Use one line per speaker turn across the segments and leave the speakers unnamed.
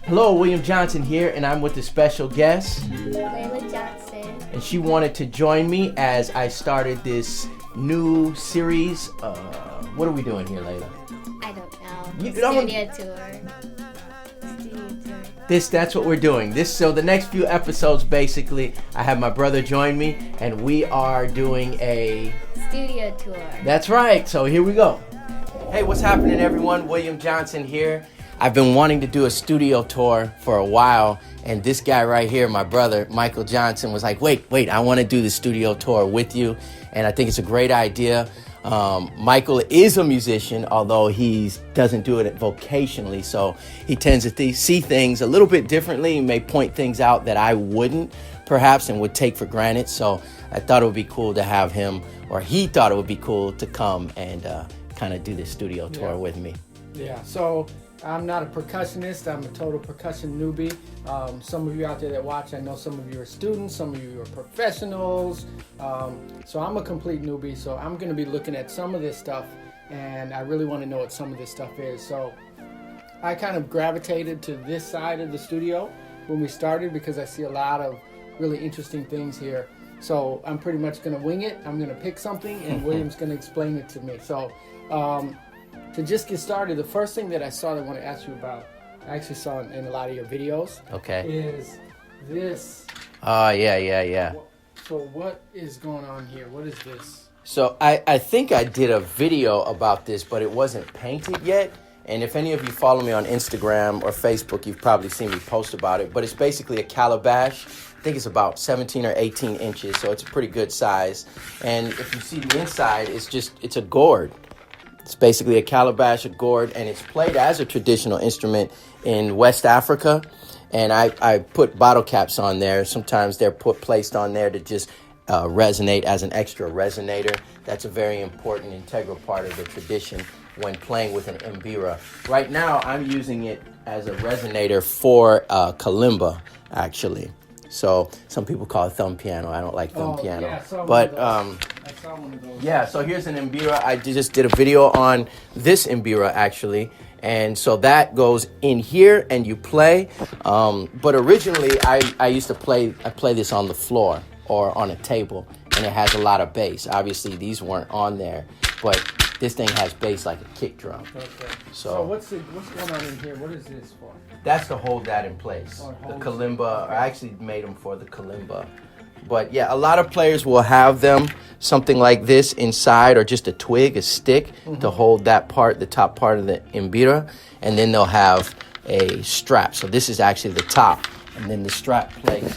Hello, William Johnson here, and I'm with a special guest.
Layla Johnson.
And she wanted to join me as I started this new series. What are we doing here, Layla?
I don't know.
You
Studio tour.
That's what we're doing. So the next few episodes, basically, I have my brother join me, and we are doing a
Studio tour.
That's right. So here we go. Hey, what's happening, everyone? William Johnson here. I've been wanting to do a studio tour for a while, and this guy right here, my brother, Michael Johnson, was like, wait, I want to do the studio tour with you, and I think it's a great idea. Michael is a musician, although he doesn't do it vocationally, so he tends to see things a little bit differently. He may point things out that I wouldn't, perhaps, and would take for granted, so I thought it would be cool to have him, or he thought it would be cool to come and kind of do this studio tour with me.
Yeah, so I'm not a percussionist. I'm a total percussion newbie. Some of you out there that watch, I know some of you are students, some of you are professionals. So I'm a complete newbie. So I'm going to be looking at some of this stuff, and I really want to know what some of this stuff is. So I kind of gravitated to this side of the studio when we started because I see a lot of really interesting things here. So I'm pretty much going to wing it. I'm going to pick something, and William's going to explain it to me. So to just get started, the first thing that I saw that I want to ask you about, I actually saw in a lot of your videos, is this.
Yeah.
So what is going on here? What is this?
So I think I did a video about this, but it wasn't painted yet. And if any of you follow me on Instagram or Facebook, you've probably seen me post about it. But it's basically a calabash. I think it's about 17 or 18 inches, so it's a pretty good size. And if you see the inside, it's a gourd. It's basically a calabash, a gourd, and it's played as a traditional instrument in West Africa. And I put bottle caps on there. Sometimes they're placed on there to just resonate as an extra resonator. That's a very important, integral part of the tradition when playing with an mbira. Right now, I'm using it as a resonator for kalimba, actually. So some people call it thumb piano. I don't like thumb piano.
Yeah,
but
I saw one of those.
yeah, so here's an mbira. I just did a video on this mbira, actually. And so that goes in here and you play. But originally, I used to play this on the floor or on a table. And it has a lot of bass. Obviously, these weren't on there. But this thing has bass like a kick drum.
Okay.
So
what's going on in here? What is this for?
that's to hold that in place. The kalimba, I actually made them for the kalimba. But yeah, a lot of players will have them, something like this inside, or just a twig, a stick, to hold that part, the top part of the mbira. And then they'll have a strap. So this is actually the top. And then the strap placed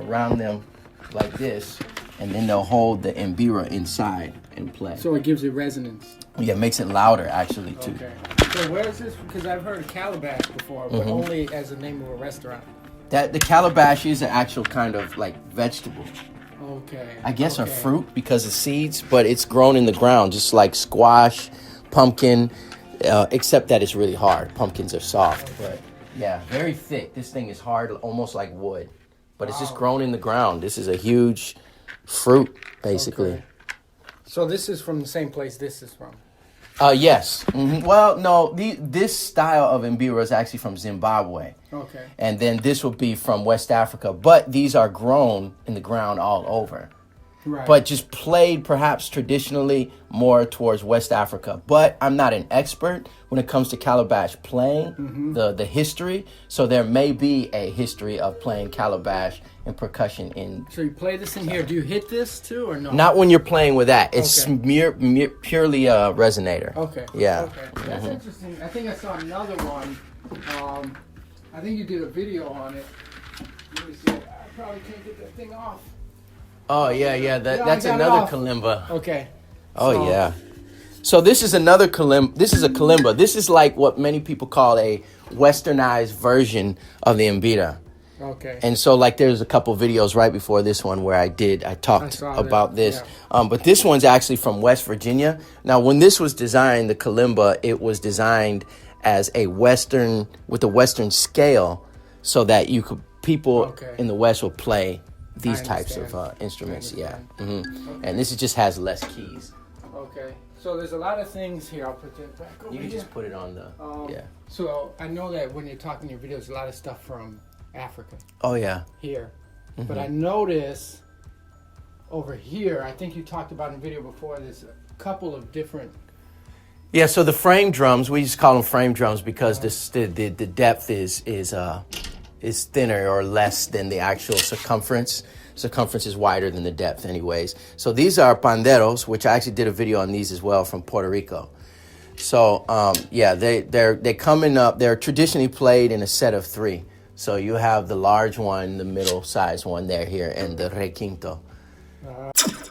around them like this. And then they'll hold the mbira inside and play.
So it gives it resonance.
Yeah, it makes it louder, actually, too.
Okay. So where is this? Because I've heard of calabash before, but only as the name of a restaurant.
The calabash is an actual kind of like vegetable.
Okay.
I guess a fruit because of seeds, but it's grown in the ground, just like squash, pumpkin, except that it's really hard. Pumpkins are soft, but yeah, very thick. This thing is hard, almost like wood, but it's just grown in the ground. This is a huge fruit, basically.
Okay. So this is from the same place this is from?
Yes. Well, no, this style of mbira is actually from Zimbabwe.
Okay.
And then this will be from West Africa. But these are grown in the ground all over.
Right.
But just played perhaps traditionally more towards West Africa. But I'm not an expert when it comes to calabash playing, the history. So there may be a history of playing calabash and percussion in.
So you play this in here. Do you hit this too or no?
Not when you're playing with that. It's
Okay.
purely a resonator.
Okay.
Yeah.
Okay. That's interesting. I think I saw another one. I think you did a video on it. Let me see. I probably can't get that thing off.
Oh, yeah. That's
I got it
another
off.
kalimba.
Okay.
Oh,
So-
yeah. So this is another kalimba. This is a kalimba. This is like what many people call a westernized version of the mbira.
Okay.
And so like there's a couple videos right before this one where I talked
saw
about
that,
this.
yeah.
But this one's actually from West Virginia. Now, when this was designed, the kalimba, it was designed as a Western, with a Western scale so that people in the West will play these types of instruments. Yeah. And this just has less keys.
Okay. So there's a lot of things here. I'll put that back over
You can
here.
just put it on the. Yeah.
So I know that when you're talking in your videos, a lot of stuff from Africa
Oh yeah.
here. But I notice over here, I think you talked about in a video before, there's a couple of different.
Yeah. So the frame drums, we just call them frame drums because the depth is thinner or less than the actual circumference. Circumference is wider than the depth, anyways. So these are panderos, which I actually did a video on these as well from Puerto Rico. So yeah, they're coming up. They're traditionally played in a set of 3. So you have the large one, the middle sized one there here, and the requinto.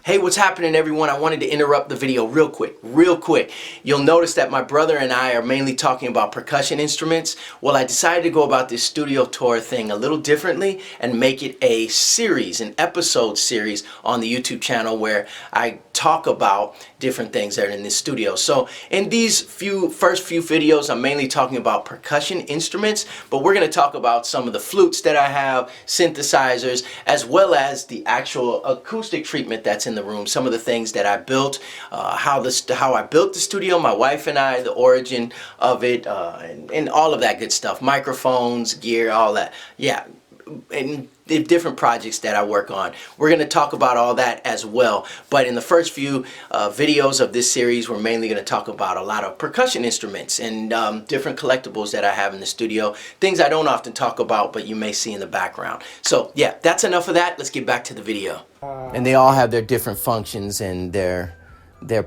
Hey, what's happening, everyone? I wanted to interrupt the video real quick. You'll notice that my brother and I are mainly talking about percussion instruments. Well, I decided to go about this studio tour thing a little differently and make it a series, an episode series on the YouTube channel where I talk about different things that are in this studio. So in these first few videos, I'm mainly talking about percussion instruments, but we're going to talk about some of the flutes that I have, synthesizers, as well as the actual acoustic treatment that's in the room, some of the things that I built, how I built the studio, my wife and I, the origin of it, and all of that good stuff, microphones, gear, all that. Yeah, and the different projects that I work on. We're going to talk about all that as well. But in the first few videos of this series, we're mainly going to talk about a lot of percussion instruments and different collectibles that I have in the studio. Things I don't often talk about, but you may see in the background. So yeah, that's enough of that. Let's get back to the video. And they all have their different functions, and they're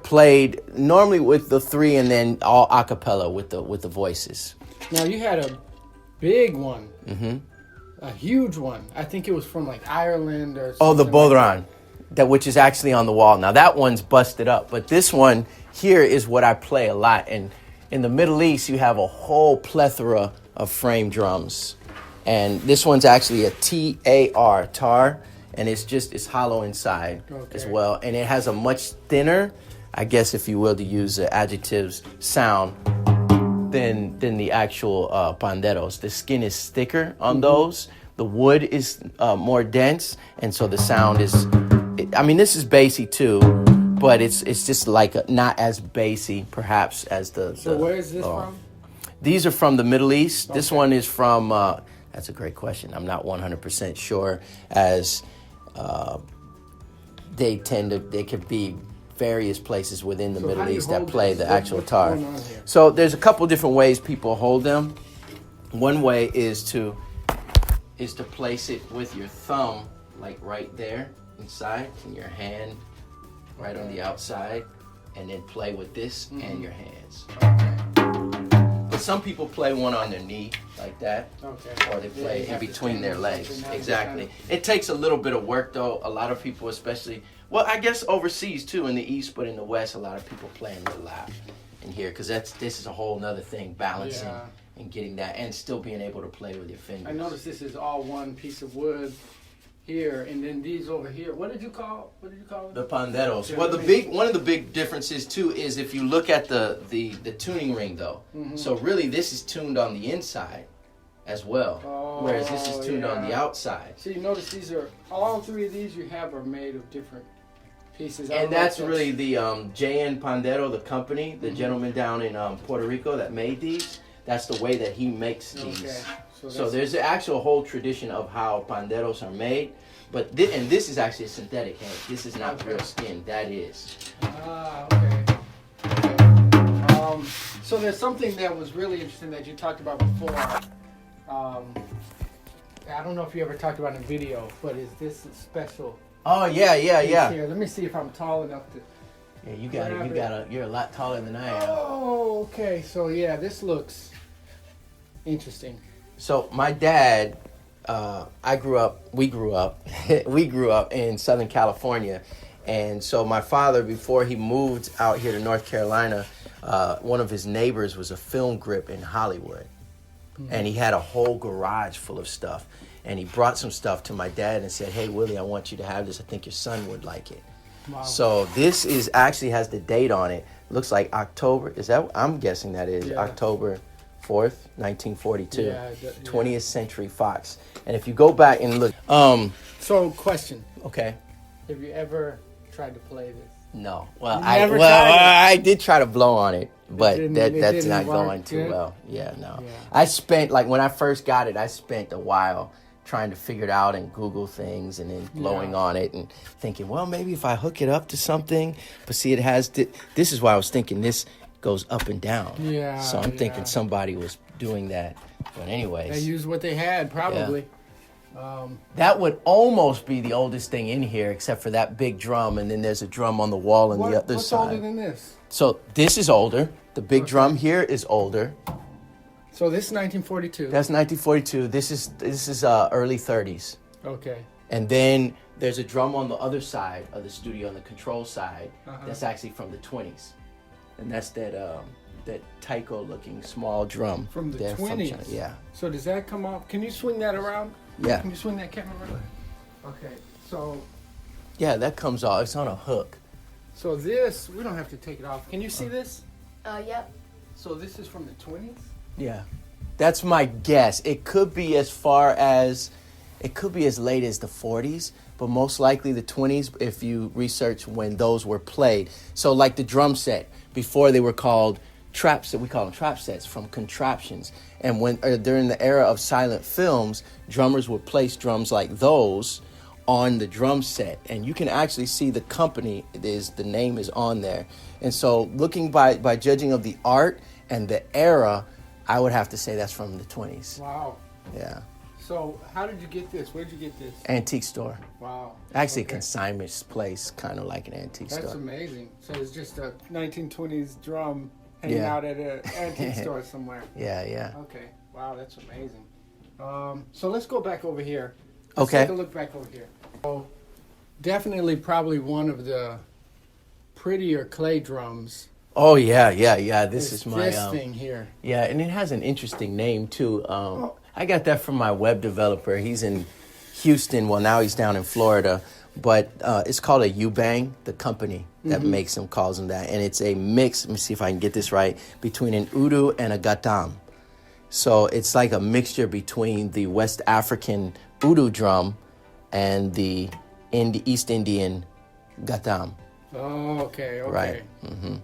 played normally with the 3 and then all a cappella with the voices.
Now you had a big one. A huge one. I think it was from like Ireland or something.
Oh, the
like
bodhrán, which is actually on the wall. Now that one's busted up, but this one here is what I play a lot. And in the Middle East, you have a whole plethora of frame drums. And this one's actually a tar, and it's hollow inside as well. And it has a much thinner, I guess if you will, to use the adjectives, sound than the actual panderos. The skin is thicker on those. The wood is more dense, and so the sound is. I mean, this is bassy too, but it's just like not as bassy perhaps as the.
So where is this from?
These are from the Middle East. Okay. This one is from. That's a great question. I'm not 100% sure, as they could be various places within the Middle East that play the actual tar. So there's a couple different ways people hold them. One way is to place it with your thumb, like right there inside, and your hand right on the outside, and then play with this and your hands. But some people play one on their knee like that, or they play in between their legs. Exactly. It takes a little bit of work though. A lot of people, especially, well, I guess overseas too, in the East, but in the West, a lot of people play in their lap in here, because this is a whole nother thing, balancing and getting that, and still being able to play with your fingers.
I noticed this is all one piece of wood here, and then these over here. What did you call it?
The panderos. Yeah, well, one of the big differences too is if you look at the tuning ring though. So really, this is tuned on the inside as well, whereas this is tuned on the outside.
So you notice these are all 3 of these you have are made of different pieces.
And that's really the JN Pandero, the company, the gentleman down in Puerto Rico that made these. That's the way that he makes these. So there's an actual whole tradition of how panderos are made. But and this is actually a synthetic hand. This is not real skin. That is.
Okay. So there's something that was really interesting that you talked about before. I don't know if you ever talked about in a video, but is this special?
Oh yeah.
Here, let me see if I'm tall enough to.
Yeah, you got it. You're a lot taller than I am.
Oh, okay. So yeah, this looks interesting.
So my dad, we grew up in Southern California, and so my father, before he moved out here to North Carolina, one of his neighbors was a film grip in Hollywood, and he had a whole garage full of stuff, and he brought some stuff to my dad and said, "Hey Willie, I want you to have this. I think your son would like it." Wow. So this is actually has the date on it. Looks like October. Is that? I'm guessing that is October 4th, 1942. 20th Century Fox. And if you go back and look,
So question.
Okay.
Have you ever tried to play this?
No. Well,
You
I
never tried it?
I did try to blow on it, but
It
that's
didn't
not
work
going too
good?
well. Yeah, no.
Yeah.
I spent like when I first got it, I spent a while trying to figure it out and Google things and then blowing
Yeah.
on it and thinking, well, maybe if I hook it up to something, but see, it has this is why I was thinking this goes up and down.
Yeah,
So I'm
yeah.
thinking somebody was doing that. But anyways.
They used what they had, probably.
That would almost be the oldest thing in here, except for that big drum, and then there's a drum on the wall on the other
What's
side.
older than this?
So this is older. The big drum here is older.
So this is 1942.
That's 1942. This is early 30s.
Okay.
And then there's a drum on the other side of the studio, on the control side.
Uh-huh.
That's actually from the 20s, and that's that taiko-looking small drum
From the
there
20s?
China. Yeah.
So does that come off? Can you swing that around?
Yeah.
Can you swing that camera around? Okay.
Yeah, that comes off. It's on a hook.
So this, we don't have to take it off. Can you see this?
Yep.
So this is from the 20s?
Yeah, that's my guess. It could be as late as the 40s, but most likely the 20s if you research when those were played. So like the drum set, before they were called trap set, we call them trap sets from contraptions. And when during the era of silent films, drummers would place drums like those on the drum set, and you can actually see the company the name is on there. And so looking by judging of the art and the era, I would have to say that's from the 20s.
Wow.
Yeah.
So how did you get this? Where'd you get this?
Antique store.
Wow.
Actually,
Okay.
a consignment place, kind of like an antique
That's
store.
amazing. So it's just a 1920s drum hanging
Yeah.
out at an antique store somewhere.
Yeah, yeah.
Okay. Wow, that's amazing. So let's go back over here. Let's
Okay.
take a look back over here. So definitely probably one of the prettier clay drums.
Oh yeah, yeah, yeah. This is my
this thing here.
yeah, and it has an interesting name too. I got that from my web developer. He's in Houston. Well, now he's down in Florida, but it's called a U-Bang. The company that makes them calls them that, and it's a mix. Let me see if I can get this right, between an udu and a gatam. So it's like a mixture between the West African udu drum and the East Indian gatam.
Oh, okay, okay.
Right.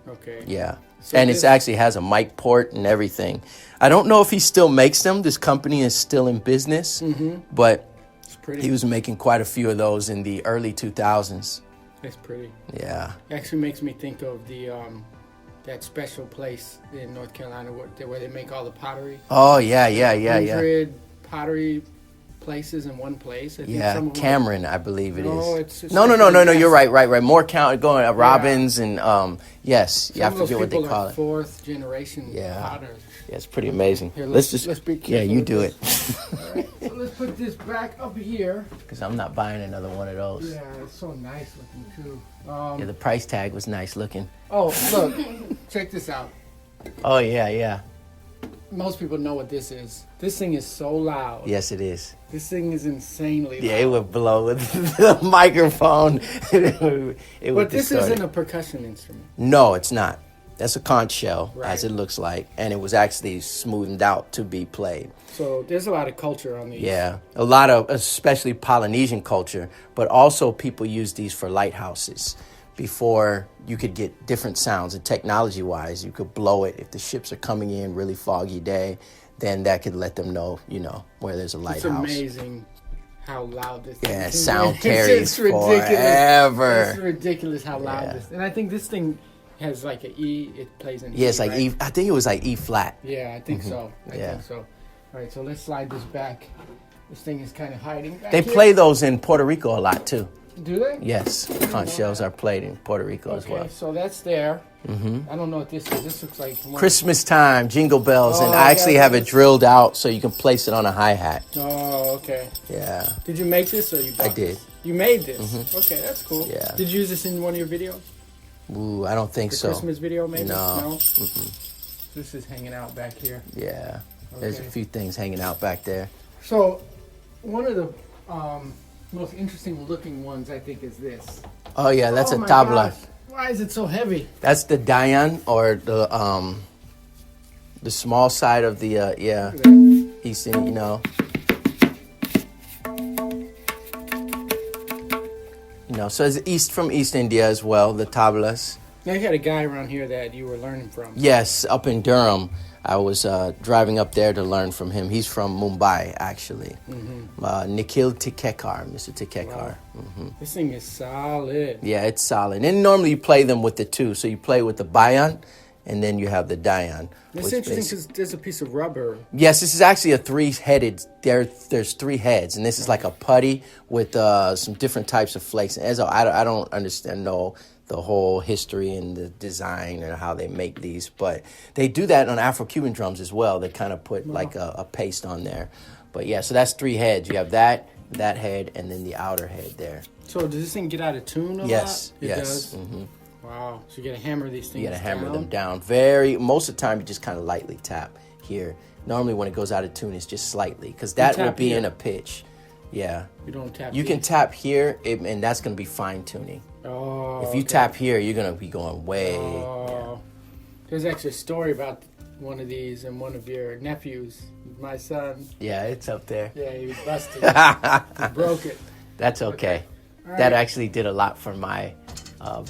Okay.
Yeah.
So
And
this-
it actually has a mic port and everything. I don't know if he still makes them. This company is still in business, but
It's pretty.
he was making quite a few of those in the early 2000s.
It's pretty.
Yeah.
It actually makes me think of the that special place in North Carolina where they make all the pottery.
Oh, yeah, yeah, yeah, yeah.
100 pottery places in one place. I think
Yeah,
some of them-
Cameron, I believe it is.
No, it's
no.
actually-
You're right. More count going at Robbins and yes, yeah, I
Some of those
forget what they
people
call
are
it.
fourth generation
Yeah.
potters.
Yeah, it's pretty amazing.
Here,
let's
let's be
yeah,
careful
you
with
do
this.
it
All right, so let's put this back up here.
because I'm not buying another one of those.
Yeah, it's so nice looking too.
Yeah, the price tag was nice looking.
Oh, look, check this out.
Oh yeah, yeah.
Most people know what this is. This thing is so loud.
Yes, it is.
This thing is insanely
Yeah,
loud.
it would blow with the microphone. it would
But this
distort
isn't
it.
a percussion instrument.
No, it's not. That's a conch shell,
Right.
as it looks like, and it was actually smoothed out to be played.
So there's a lot of culture on these.
Yeah, a lot of, especially Polynesian culture, but also people use these for lighthouses. Before you could get different sounds, and technology-wise, you could blow it if the ships are coming in really foggy day. Then that could let them know, where there's a
It's
lighthouse.
amazing how loud this thing
Yeah,
is.
sound
It's
carries forever.
It's ridiculous how loud
Yeah.
this. And I think this thing has like an E. It plays in.
Yeah, it's
E,
like
right?
E. I think it was like E flat.
Yeah, I think so. I
Yeah.
think so. All right, so let's slide this back. This thing is kind of hiding. Back
They
here.
play those in Puerto Rico a lot too.
Do they?
Yes, conch shells are played in Puerto Rico as
Okay,
well.
so that's there. I don't know what this is. This looks like one-
Christmas time, jingle bells, and
Oh,
I actually
yeah,
have it
this-
drilled out so you can place it on a hi hat.
Oh, okay.
Yeah.
Did you make this or you? Bought
did.
This? You made this. Okay, that's cool.
Yeah.
Did you use this in one of your videos?
Ooh, I don't think
The
so.
Christmas video, maybe?
No.
This is hanging out back here.
Yeah. There's a
Okay.
few things hanging out back there.
So, one of the most interesting looking ones, I think, is this.
Oh yeah, that's
Oh
a
my
tabla.
gosh, why is it so heavy?
That's the Dayan, or the small side of the
Look at that.
Eastern, know, so it's from East India as well, the tablas.
Now you had a guy around here that you were learning from.
Yes, up in Durham. I was driving up there to learn from him. He's from Mumbai, actually. Nikhil Tikekar, Mr. Tikekar.
Wow. This thing is solid.
Yeah, it's solid. And normally you play them with the two. So you play with the bayan, and then you have the dayan.
It's interesting because there's a piece of rubber.
Yes, this is actually a three-headed. There's three heads, and this is like a putty with some different types of flakes. And as I don't understand the whole history and the design and how they make these, but they do that on Afro-Cuban drums as well. They kind of put like a paste on there. But yeah, so that's three heads. You have that head, and then the outer head there.
So does this thing get out of tune a lot?
Yes,
It
yes.
does? Mm-hmm. Wow. So you got to hammer these things
You got to hammer
down?
them down. Most of the time, you just kind of lightly tap here. Normally, when it goes out of tune, it's just slightly, because that will
tap
be
here.
in a pitch. Yeah.
You don't tap
You
here?
can tap here, and that's going to be fine tuning.
Oh,
If you
okay.
tap here, you're going to be going way.
Oh. There's actually a story about one of these and one of your nephews, my son.
Yeah, it's up there.
Yeah, he busted it. He broke it.
That's okay.
All
That
right.
actually did a lot for my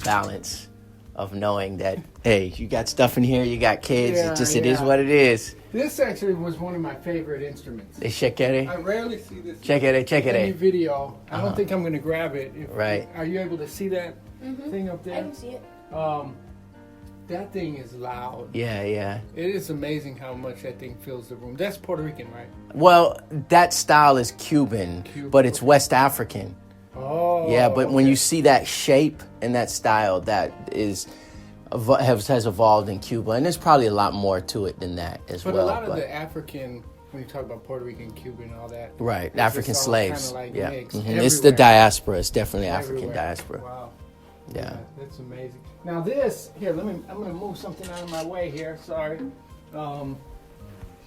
balance of knowing that, hey, you got stuff in here, you got kids.
Yeah,
It is
yeah.
what it is.
This actually was one of my favorite instruments.
Shekere,
I rarely see this
shekere,
in any
shekere.
video. I don't think I'm going to grab it.
Right.
Are you able to see that thing up
I
there?
can see it.
That thing is loud.
Yeah, yeah.
It is amazing how much that thing fills the room. That's Puerto Rican, right?
Well, that style is Cuban, but it's West African.
Oh.
Yeah, but when
okay.
you see that shape and that style, that has evolved in Cuba, and there's probably a lot more to it than that as
But
well.
a lot of the African, when you talk about Puerto Rican, Cuban, and all that.
Right,
it's
African
just all
slaves.
kinda like
Yeah,
mixed
it's the
everywhere.
diaspora. It's definitely African
Everywhere.
diaspora.
Wow.
Yeah.
That's amazing. Now this here, I'm gonna move something out of my way here. Sorry.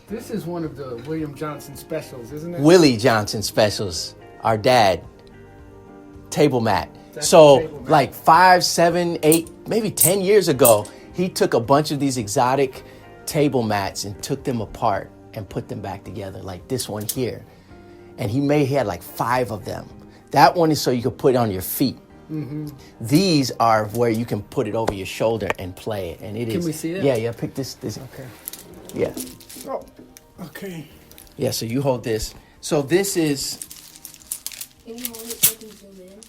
This is one of the William Johnson specials, isn't it?
Willie Johnson specials. Our dad. Table mat.
That's
So
a table mat.
like 5, 7, 8, maybe 10 years ago, he took a bunch of these exotic table mats and took them apart and put them back together, like this one here. And he had like 5 of them. That one is so you could put it on your feet.
Mm-hmm.
These are where you can put it over your shoulder and play it, and it is.
Can we see that?
Yeah. Pick this.
Okay.
Yeah,
Oh. Okay.
yeah. So you hold this. So this is.
Can you hold it so I can zoom in?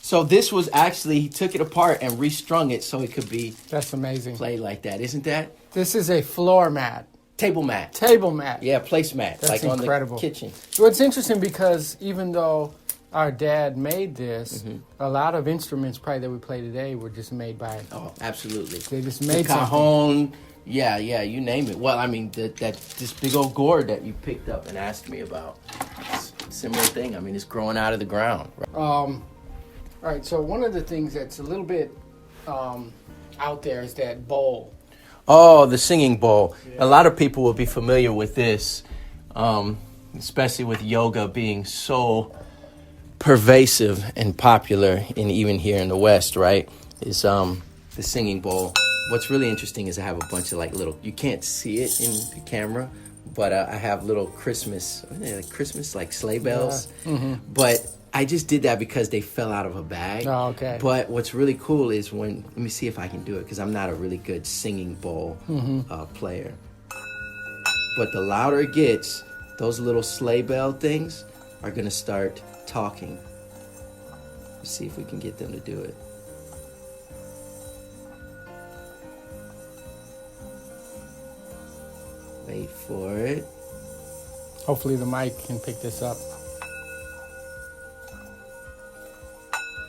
So this was actually, he took it apart and restrung it so it could be
That's amazing.
played like that. Isn't that?
This is a floor mat,
Table mat.
table mat.
Yeah, placemat.
That's
like
incredible.
on the kitchen.
Well, it's interesting because even though our dad made this, a lot of instruments probably that we play today were just made by.
Oh, absolutely.
They just
The
made something.
cajon. Yeah, you name it. Well, I mean, this big old gourd that you picked up and asked me about. It's a similar thing. I mean, it's growing out of the ground.
All right, so one of the things that's a little bit out there is that bowl.
Oh, the singing bowl. A lot of people will be familiar with this, especially with yoga being so pervasive and popular, and even here in the West, right? Is the singing bowl. What's really interesting is I have a bunch of like little. You can't see it in the camera, but I have little Christmas like sleigh bells. But I just did that because they fell out of a bag.
Oh, okay.
But what's really cool is let me see if I can do it, because I'm not a really good singing bowl player. But the louder it gets, those little sleigh bell things are gonna start talking. Let's see if we can get them to do it. Wait for it.
Hopefully the mic can pick this up.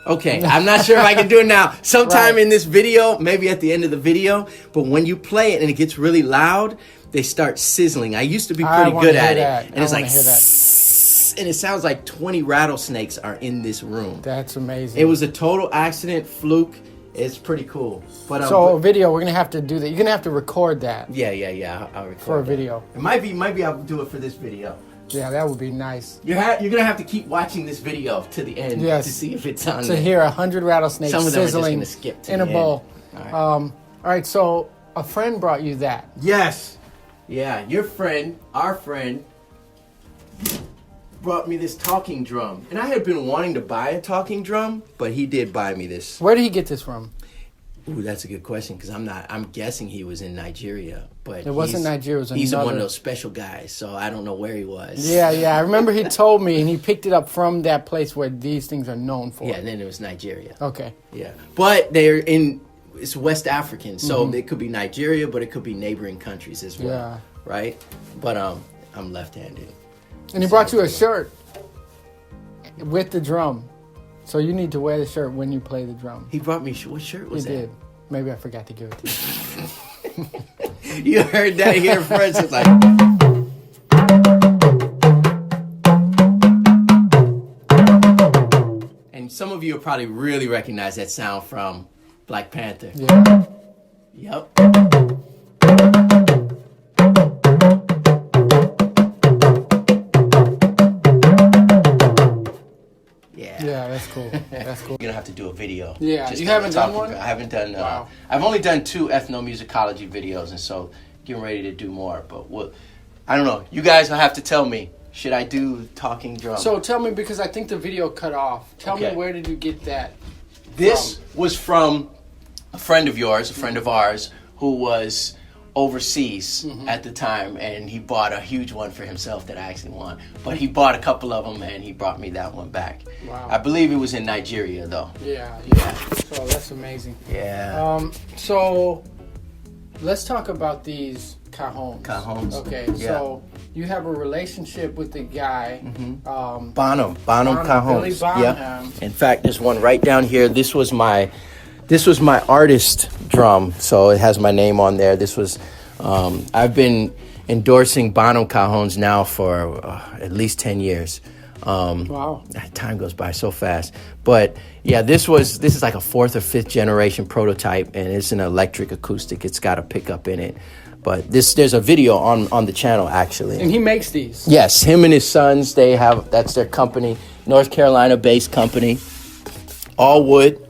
Okay, I'm not sure if I can do it now. Sometime
Right.
in this video, maybe at the end of the video, but when you play it and it gets really loud, they start sizzling. I used to be
I
pretty
wanna
good
hear
at
that.
it.
I
And it's
wanna
like,
hear that.
"Sss," and it sounds like 20 rattlesnakes are in this room.
That's amazing.
It was a total accident, fluke. It's pretty cool. But
So a video, we're gonna have to do that. You're gonna have to record that
yeah, I'll record
for a
that.
video.
It might be I'll do it for this video.
Yeah, that would be nice
You're gonna have to keep watching this video to the end
Yes.
to see if it's on
to
there.
hear 100 rattlesnakes
Some of them are just
sizzling
gonna skip to
in
the
a
end.
bowl.
All right.
All right, so a friend brought you that.
Yes. Yeah, your friend, our friend, brought me this talking drum. And I had been wanting to buy a talking drum, but he did buy me this.
Where did he get this from?
Ooh, that's a good question, because I'm guessing he was in Nigeria. But
It wasn't Nigeria, it was
he's one
another-
of those special guys, so I don't know where he was.
Yeah. I remember he told me, and he picked it up from that place where these things are known for.
Yeah, and then it was Nigeria.
Okay.
Yeah. But it's West African, so it could be Nigeria, but it could be neighboring countries as well.
Yeah.
Right? But I'm left-handed.
And he brought you a shirt with the drum. So you need to wear the shirt when you play the drum.
He brought me, what shirt
He
was that?
did. Maybe I forgot to give it to you.
You heard that here first. It's like... And some of you will probably really recognize that sound from Black Panther.
Yeah.
Yep.
Yeah, that's cool. That's cool.
You're gonna have to do a video.
Yeah,
just
you
kinda
haven't done
talking
one?
about- I haven't done.
Wow.
I've only done 2 ethnomusicology videos, and so getting ready to do more. But I don't know. You guys will have to tell me. Should I do talking drum?
So tell me, because I think the video cut off. Tell
Okay.
me, where did you get that?
this was from a friend of yours, a friend of ours, who was overseas at the time, and he bought a huge one for himself that I actually want. But he bought a couple of them, and he brought me that one back.
Wow.
I believe it was in Nigeria, though.
Yeah. So that's amazing.
Yeah.
So let's talk about these cajons.
Cajons.
Okay.
Yeah.
So you have a relationship with the guy.
Bonham
Billy
Cajons.
Bonham.
In fact, there's one right down here. This was my artist drum, so it has my name on there. This was I've been endorsing Bonham Cajons now for at least 10 years.
Wow.
Time goes by so fast. But yeah, this is like a 4th or 5th generation prototype, and it's an electric acoustic. It's got a pickup in it. But there's a video on the channel, actually.
And he makes these.
Yes, him and his sons, that's their company, North Carolina-based company. All wood.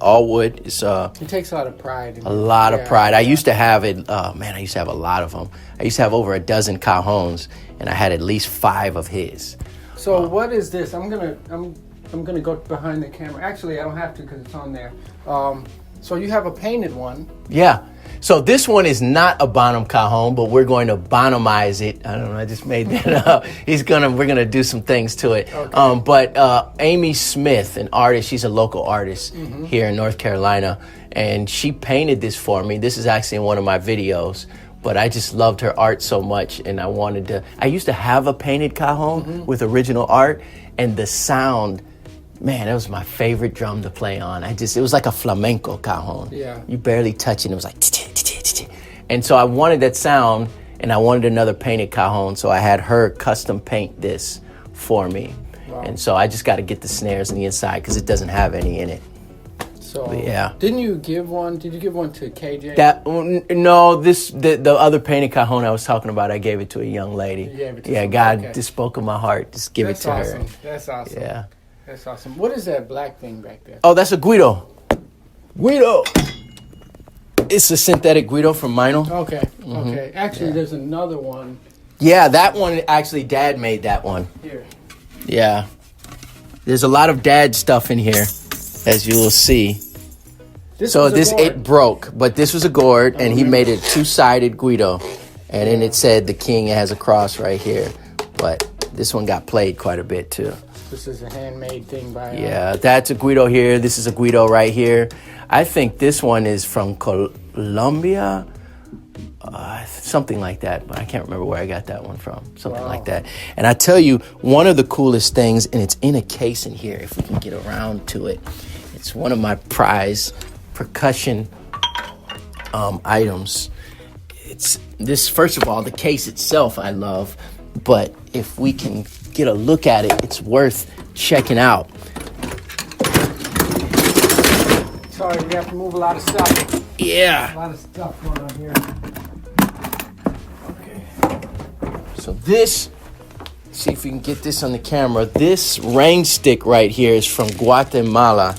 It's
He takes a lot of pride.
a lot of pride. I used to have it. I used to have a lot of them. I used to have over a dozen cajons, and I had at least 5 of his.
So what is this? I'm gonna go behind the camera. Actually, I don't have to because it's on there. So you have a painted one.
Yeah. So this one is not a Bonham Cajon, but we're going to Bonhamize it. I don't know. I just made that up. We're gonna do some things to it.
Okay.
But Amy Smith, an artist, she's a local artist here in North Carolina, and she painted this for me. This is actually in one of my videos. But I just loved her art so much, and I used to have a painted cajon with original art, and the sound, man, it was my favorite drum to play on. It was like a flamenco cajon.
Yeah.
You barely touch it, and it was like, and so I wanted that sound, and I wanted another painted cajon, so I had her custom paint this for me.
Wow.
And so I just got to get the snares on the inside because it doesn't have any in it.
So
Yeah.
Did you give one to KJ?
The other painted cajon I was talking about, I gave it to a young lady.
You gave it to
Yeah,
someone,
God
okay.
just spoke in my heart. Just give
That's
it to
awesome.
her.
That's awesome.
Yeah.
That's awesome. What is that black thing back there?
Oh, that's a Guido. Guido. It's a synthetic Guido from Meinl.
Okay. Okay. Actually, there's another one
Yeah, that one, actually, Dad made that one.
here.
Yeah. There's a lot of Dad stuff in here, as you will see. So
was a gourd.
it broke, but this was a gourd, and he made a 2-sided Guido. And then it said the king has a cross right here. But this one got played quite a bit, too.
This is a handmade thing by.
Yeah, that's a Guido here. This is a Guido right here. I think this one is from Colombia, something like that. But I can't remember where I got that one from. Something like that. And I tell you, one of the coolest things, and it's in a case in here, if we can get around to it. It's one of my prize percussion items. It's this, first of all, the case itself I love, but if we can get a look at it, it's worth checking out.
Sorry, we have to move a lot of stuff.
Yeah.
A lot of stuff going on here.
So this, see if we can get this on the camera. This rain stick right here is from Guatemala,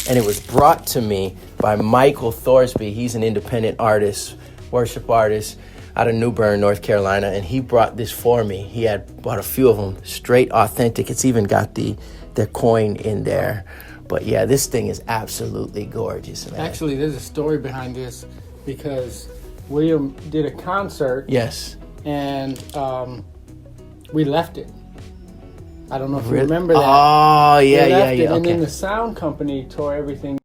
and it was brought to me by Michael Thorsby. He's an independent artist, worship artist. out of New Bern, North Carolina, and he brought this for me. He had bought a few of them, straight authentic. It's even got the coin in there. But yeah, this thing is absolutely gorgeous, man.
Actually, there's a story behind this because William did a concert.
Yes.
And we left it. I don't know if you remember that.
Oh, yeah,
we
yeah,
left
yeah.
it, and
Okay.
then the sound company tore everything